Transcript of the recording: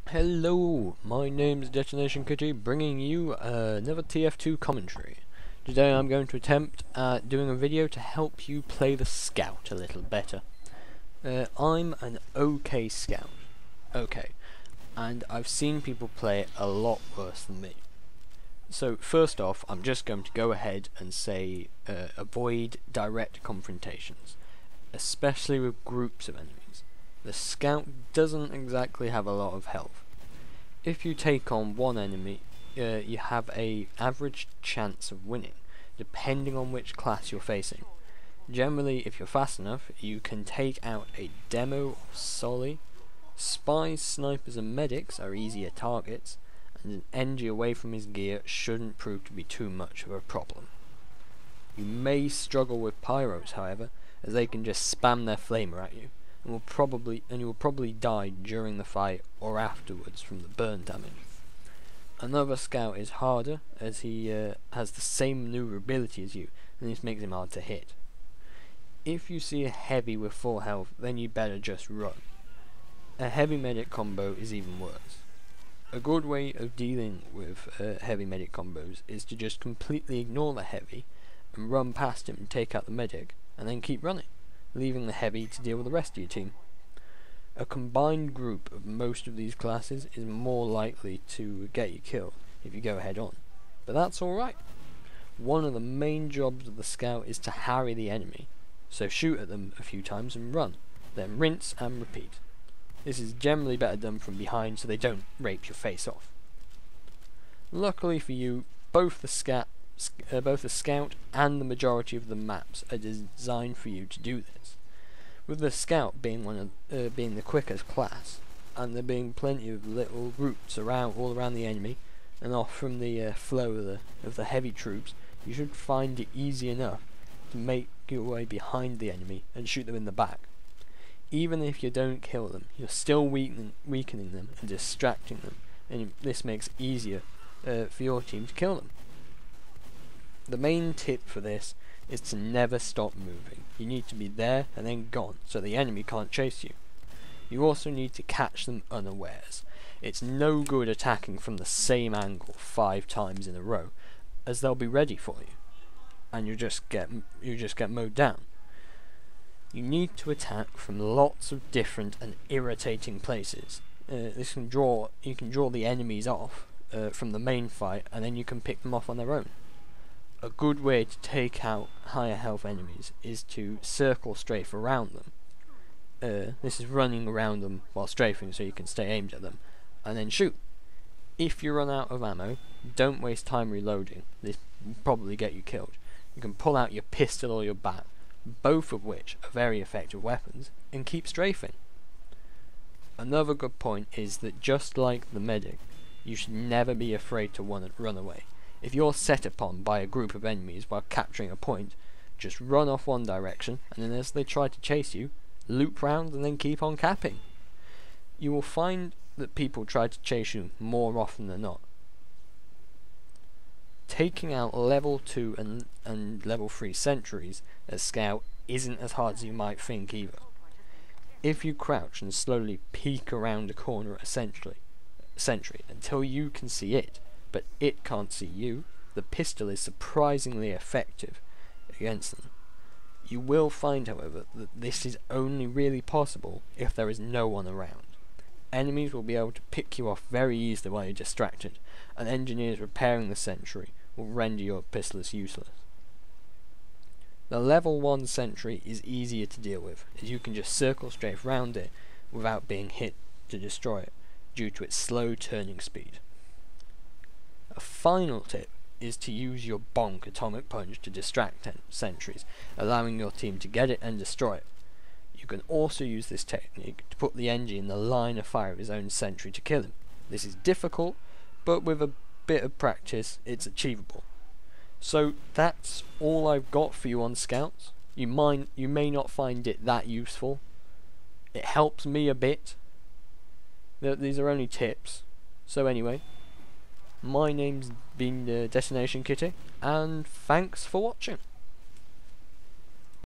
Hello, my name's Detonation Kitty, bringing you another TF2 commentary. Today I'm going to attempt at doing a video to help you play the Scout a little better. I'm an okay Scout, okay, and I've seen people play it a lot worse than me. So first off, I'm just going to go ahead and say avoid direct confrontations, especially with groups of enemies. The Scout doesn't exactly have a lot of health. If you take on one enemy, you have a average chance of winning, depending on which class you're facing. Generally, if you're fast enough, you can take out a demo or Solly. Spies, snipers and medics are easier targets, and an NG away from his gear shouldn't prove to be too much of a problem. You may struggle with pyros, however, as they can just spam their flamer at you, and you will probably die during the fight or afterwards from the burn damage. Another Scout is harder, as he has the same maneuverability as you, and this makes him hard to hit. If you see a heavy with full health, then you better just run. A heavy medic combo is even worse. A good way of dealing with heavy medic combos is to just completely ignore the heavy and run past him and take out the medic, and then keep running, leaving the heavy to deal with the rest of your team. A combined group of most of these classes is more likely to get you killed if you go head on, but that's alright. One of the main jobs of the Scout is to harry the enemy, so shoot at them a few times and run, then rinse and repeat. This is generally better done from behind so they don't rape your face off. Luckily for you, both the Scout and the majority of the maps are designed for you to do this. With the Scout being being the quickest class, and there being plenty of little routes all around the enemy, and off from the flow of the heavy troops, you should find it easy enough to make your way behind the enemy and shoot them in the back. Even if you don't kill them, you're still weakening them and distracting them, and this makes it easier for your team to kill them. The main tip for this is to never stop moving. You need to be there and then gone, so the enemy can't chase you. You also need to catch them unawares. It's no good attacking from the same angle 5 times in a row, as they'll be ready for you, and you just get mowed down. You need to attack from lots of different and irritating places. You can draw the enemies off from the main fight, and then you can pick them off on their own. A good way to take out higher health enemies is to circle strafe around them. This is running around them while strafing so you can stay aimed at them, and then shoot. If you run out of ammo, don't waste time reloading. This will probably get you killed. You can pull out your pistol or your bat, both of which are very effective weapons, and keep strafing. Another good point is that just like the medic, you should never be afraid to run away. If you're set upon by a group of enemies while capturing a point, just run off one direction, and then as they try to chase you, loop round and then keep on capping. You will find that people try to chase you more often than not. Taking out level 2 and level 3 sentries as Scout isn't as hard as you might think either. If you crouch and slowly peek around a corner at a sentry until you can see it, but it can't see you, the pistol is surprisingly effective against them. You will find, however, that this is only really possible if there is no one around. Enemies will be able to pick you off very easily while you're distracted, and engineers repairing the sentry will render your pistol useless. The level 1 sentry is easier to deal with, as you can just circle strafe round it without being hit to destroy it, due to its slow turning speed. A final tip is to use your bonk atomic punch to distract sentries, allowing your team to get it and destroy it. You can also use this technique to put the enemy in the line of fire of his own sentry to kill him. This is difficult, but with a bit of practice it's achievable. So that's all I've got for you on Scouts. You may not find it that useful. It helps me a bit. These are only tips. So anyway, my name's been Destination Kitty, and thanks for watching.